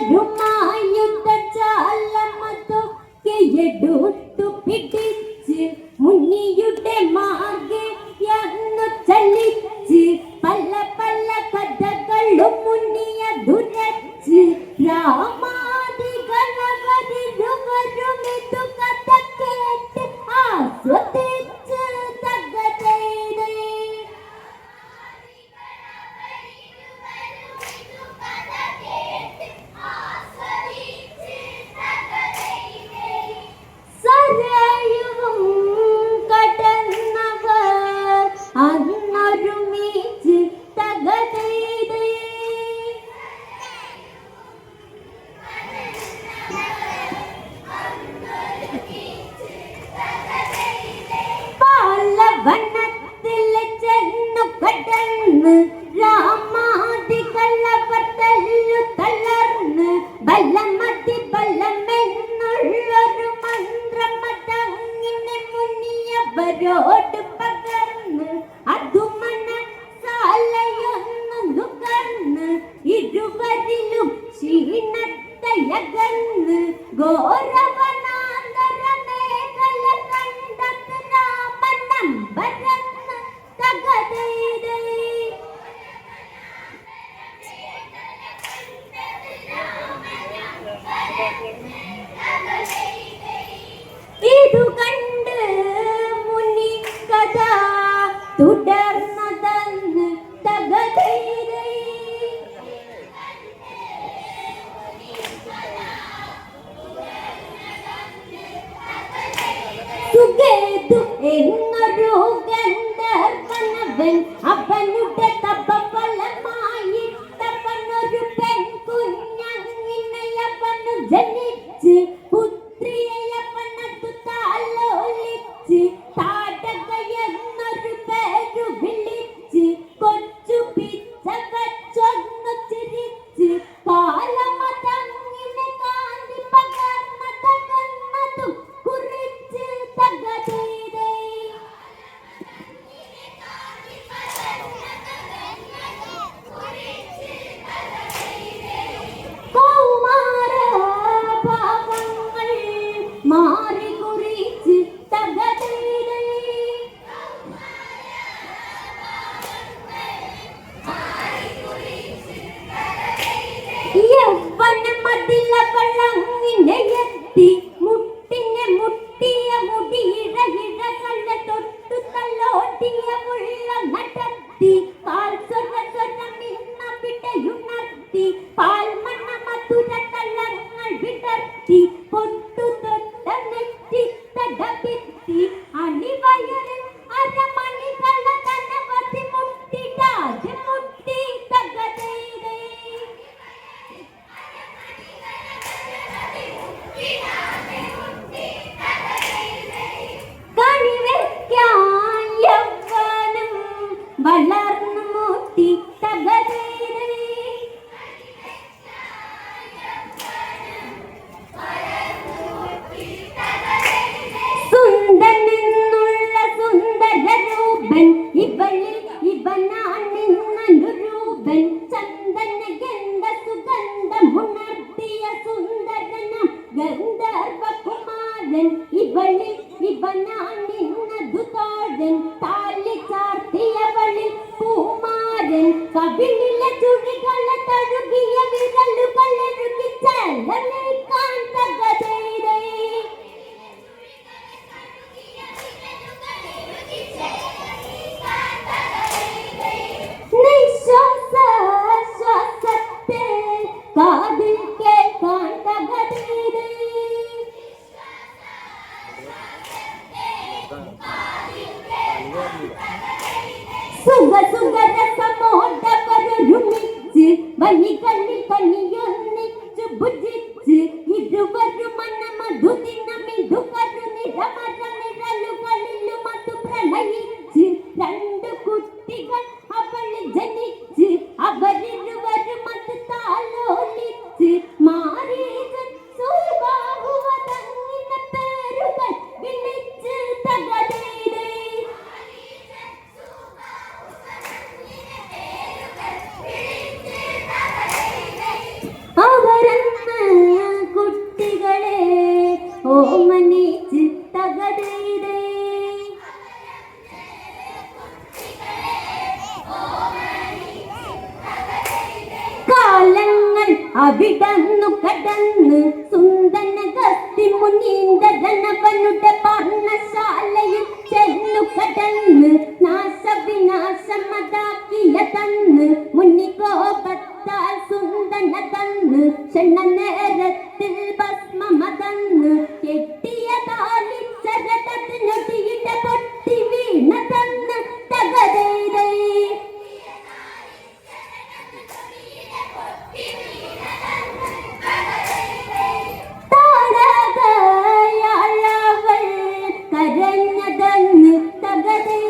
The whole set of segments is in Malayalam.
അവരിരുവരുമായുദ്ധ ജാലമതൊക്കെ എടുത്തു പിടിച്ച് മുനിയുടെ മാർഗെ യന്നു ചലിച്ച് പല പല കഥകളും മുനിയ ദുരച്ച് രാമാദികളവരിരുവരും ഇതു കഥ കേട്ട് ആസ്വദിച്ച് തകതൈതൈ. സരയുവും കടന്നവർ അന്നൊരുമിച്ച് തകതൈതൈ. പാലവനത്തിൽ ചെന്നു കടന്ന് രാമാദികളവർ തല്ലു തളർന്ന് ബലമതി ബലമെന്നുള്ളൊരു മന്ത്രമതങ്ങിനെ മുനിയവരോട് പകർന്ന് അതു മനസാലയൊന്നു നുകർന്ന് ഇരുവരിലും ക്ഷീണത്തയകന്ന് ഘോരവനാന്തര മേഖല കണ്ടത് രാമനമ്പരന്ന് തകതൈതൈ. ഇതു കണ്ട് മുനി കഥ തുടർന്നതെന്ന് തകതൈതൈ. സുഖേതു എന്നൊരു ഗന്ധർവനവൻ അവനുടെ തപഫലമായിട്ടവനൊരു പെൺകുഞ്ഞങ്ങിനെയവനു ജനിച്ച് പുത്രിയവനതു താലോലിച്ച് താടക എന്നൊരു പേരു വിളിച്ച് കൊച്ചു പിച്ച വച്ചൊന്നു ചിരിച്ച് കാലമതങ്ങിനെ കാന്തി പകർന്നതകന്നതും കുറിച്ച് തകതൈതൈ. കൗമാര ഭാവങ്ങൾ മാറി കുറിച്ച് തകതൈതൈ. യൗവനമതിലവളങ്ങിനെ എത്തി മുട്ടിനെ മുട്ടിയ മുടിയിഴകിഴകള തൊട്ടു തലോട്ടിയ മുള്ള നടത്തി കാൽ സ്വരമിന്നവിടെയുണർത്തി പാൽമണ മധുര തളങ്ങൾ വിടർത്തി പൊട്ടു തൊട്ട നെറ്റി തടവിത്തി അണിവയറിൽ അരമണികള തനവധി മുട്ടിടാതെ മുട്ടി തകതൈതൈ. കണിവെക്കാൻ യൗവനം വളർന്നു മുട്ടി തകതൈതൈ. സുന്ദരനെന്നുള്ള സുന്ദര രൂപൻ ഇവളിൽ ഇവനാണെന്നനുരൂപൻ ചന്ദന ഗന്ധ സുഗന്ധമുണർത്തിയ സുന്ദരനം ഗന്ധർവകുമാരൻ ഇവളിൽ ഇവനാണെന്നതു താഴൻ താലി ചാർത്തിയവളിൽ പൂമാരൻ കവിളിലെ ചുഴികള തഴുകിയ വിരലുകളെഴുകി ചലനേക്കാൻ തകതൈതൈ. നിശ്വാസ ശ്വാസത്തെ കാതിൽ കേൾക്കാൻ തകതൈതൈ. സുഖ സുഖരസമോടവരൊരുമിച്ച് വനികളിൽ കനിയൊന്നിച്ചു ഭുജിച്ച് ഇരുവരും മനമധുദിനമിതു കരുനിരമര നിഴലുകളിലും അതു പ്രണയിച്ച് രണ്ടു കുട്ടികൾ അവളിൽ ജനിച്ച് അവരിരുവരും അത് താലോലിച്ച് മാരീചൻ സുബാഹുവതങ്ങിനെ പേരുകൾ വിളിച്ച് തകതൈതൈ. കാലങ്ങൾ അവിടന്നു കടന്ന് സുന്ദരഗസ്തി മുനീന്ദ ഗണപനുടെ പർണശാലയിൽ ചെന്നു കടന്ന് നാശവിനാശമതാക്കിയ തന്ന് മുന്നിക്കോപത്താൽ സുന്ദന തന്ന് ക്ഷണനേരത്തിൽ ഭസ്മമതന്ന് കെട്ടിയ താലിച്ചരടത്തിനൊടിയിട പൊട്ടി വീണ തന്ന് തകരേ കരഞ്ഞതന്ന് തകരേ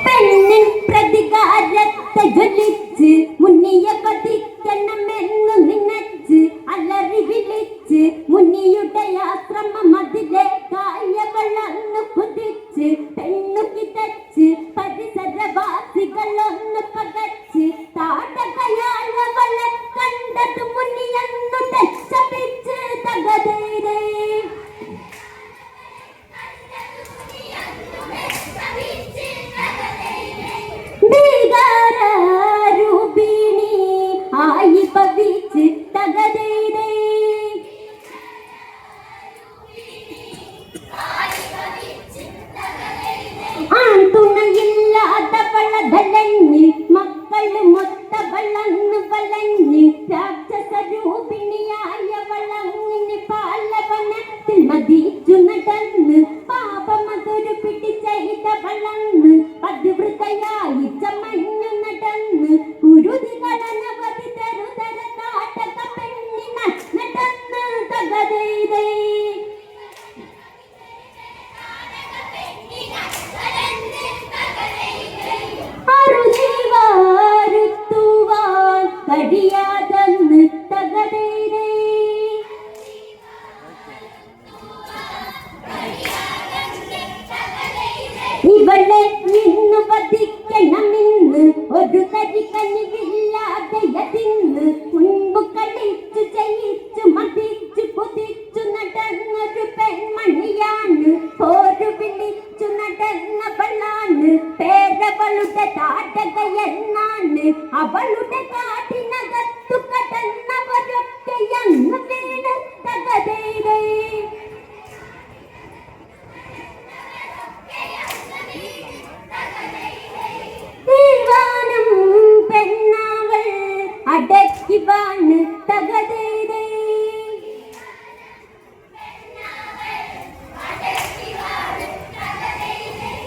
പെണ്ണിൻ പ്രതികാരത്തെ ജ്വലിച്ച് മുന്നിയ പതിക്കണമെന്നു നിനച്ച് അലറി വിളിച്ച് മുന്നിയുടെ ആശ്രമം അതിലെ കായവളന്നു കുതിച്ച് പെണ്ണു കിതച്ച് പരിസരവാസികളൊന്ന് പകച്ച് താടകയാളവളെ കണ്ടത് മുന്നിയെന്നു ശപിച്ച് തകരേ രൂപിണി ആയി പവിച്ച് തകരേ ആൺതുണയില്ലാത്തവള ധലഞ്ഞ് മക്കള് മൊത്തവളന്ന് വലഞ്ഞ് രാക്ഷസ രൂപിണിയായവളങ്ങിന് പാലവനത്തിൽ മതിച്ചു നടന്ന് പാപമതൊരു പിടി ചെയ്തവളന്ന് പതിവൃതയായി ചമഞ്ഞു നടന്ന് കുരുതികളനവധി തരുതര നാടക പെണ്ണിന നടന്ന് തകരേ അറുതിവാരുത്തുവാൻ കഴിയാതെന്ന് തകരേ ഇവളെ ഇന്ന് വധിക്കണമെന്ന് ഒരു തരി കനിവില്ലാതെ അതിന്ന് മുൻപ് കളിച്ചു ജയിച്ചു മതിച്ചു കുതിച്ചു നടന്നൊരു പെൺമണിയാണ് ഒരു വിളിച്ചു നടന്നവളാണ് പേരവളുടെ താടകയെന്നാണ് അവളുടെ കാട്ടിനകത്തു കടന്നവരൊക്കെയന്ന് വീണ് തകരേ പെണ്ണാവൾ അടക്കി വാണ് തകരേ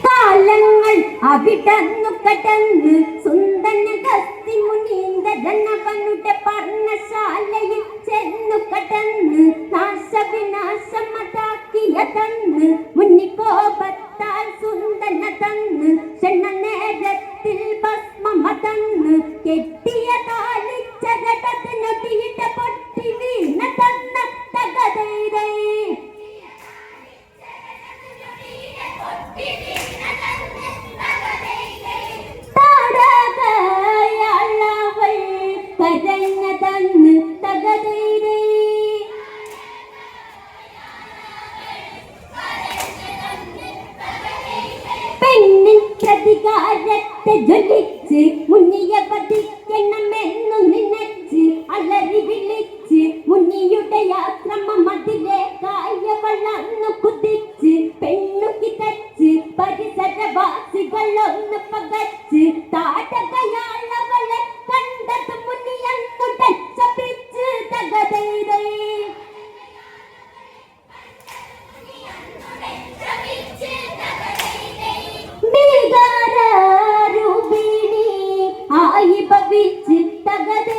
കാലങ്ങൾ അവിടന്നു കടന്ന് സുന്ദരഗസ്തി മുനീന്ദ ഗണപനുടെ പർണശാലയിൽ ചെന്നു കടന്ന് നാശവിനാശമതാക്കിയ തന്ന് മുന്നിക്കോപത്താൽ സുന്ദന തന്ന് ക്ഷണനേരത്തിൽ ഭസ്മമതന്ന് കെട്ടിയ താലിച്ചരടത്തിനൊടിയിട പൊട്ടി വീണ തന്ന് തകരേ താടകയാളവൾ കരഞ്ഞതന്ന് തകരേ പെണ്ണിൻ പ്രതികാരത്തെ ജ്വലിച്ച് മുന്നിയ പതിക്കണമെന്നു നിനച്ച് അലറി വിളിച്ച് മുന്നിയുടെ ആശ്രമം അതിലെ കായവളന്നു കുതിച്ച് പെണ്ണു കിതച്ച് പരിസരവാസികളൊന്ന് പകച്ച് താടകയാളവളെ കണ്ടത് മുന്നിയെന്നു ശപിച്ച് തകരേ രൂപിണി ആയി ഭവിച്ച് തകരേ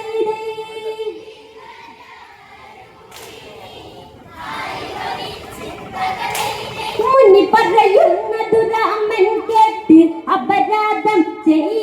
മുന്നി പറയുന്നതു രാമൻ കേട്ട് അപരാധം ചെയ്യ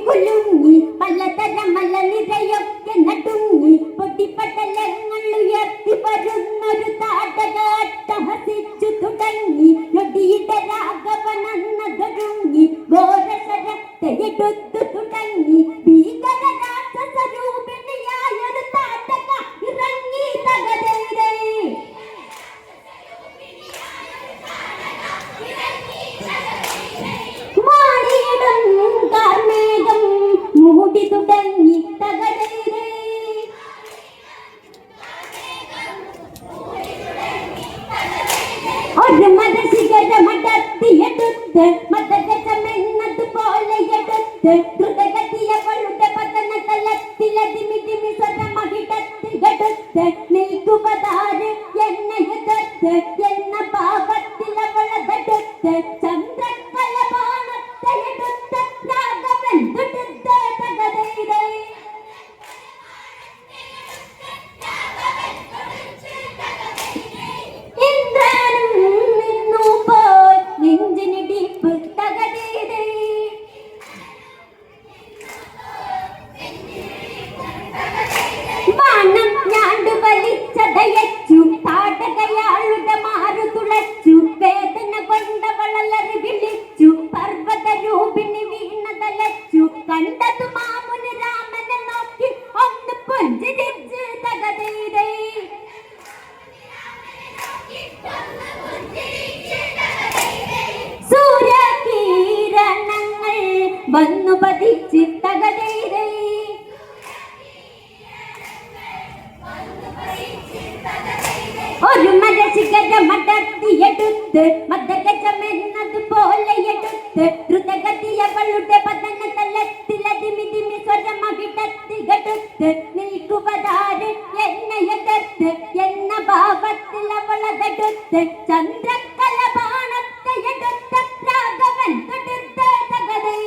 കുലുങ്ങി പലതരം മലനിരയൊക്കെ നടുങ്ങി പൊട്ടിപ്പട്ടലങ്ങൾ ഉയർത്തി വരുന്നൊരു താടകാട്ടഹസിച്ചു തുടങ്ങി നൊടിയുടെ രാഘവനെന്നതൊരുങ്ങി ഘോരശരത്തെടുത്തു തുടങ്ങി ഭീകര രാക്ഷസരൂപിണിയായൊരു താടക ഇറങ്ങി തകതേ മാണിയിടും കാർമേഘം മൂടി തുടങ്ങി തകതേ ഒരു മതശിഖരമടർത്തിയെടുത്ത് മതഗജമെന്നതുപോലെ എടുത്ത് ദ്രുതഗതിയവളുടെ പതനതലത്തിലതിമിതിമി സ്വരമഹിടത്തിലെടുത്ത് നിൽക്കുവതാര് എന്നെ എതിർത്ത് എന്ന ഭാവത്തിലവളതെടുത്ത് ചന്ദ്രകലപാണത്തെടുത്ത് രാഘവൻ തൊടുത്ത് തകതേ ഇന്ദ്രനും നിന്നു പോയി നെഞ്ചിനിടിപ്പ് തകതേ വാണം ഞാണ്ടു വലിച്ചതയച്ചു താടകയാളുടെ മാറു തുളച്ചു വേദന കൊണ്ടവളലറി വിളിച്ചു പർവ്വത രൂപിണി വീണതലച്ചു കണ്ടതു മാമുനി രാമനെ നോക്കി ഒന്ന് പുഞ്ചിരിച്ച് തകതേ സൂര്യകിരണങ്ങൾ വന്നു പതിച്ച് തകതേ ഒരു മരശിഖരമടർത്തിയെടുത്ത് മതഗജമെന്നതുപോലെ എടുത്ത് ദ്രുതഗതിയവളുടെ പതനതലത്തിലതിമിതിമി സ്വരമഹിടത്തിലെടുത്ത് നിൽക്കുവതാര് എന്നെ എതിർത്ത് എന്ന ഭാവത്തിൽ അവളതെടുത്ത് ചന്ദ്രകലപാണത്തെടുത്ത് രാഘവൻ തൊടുത്ത് തകതേ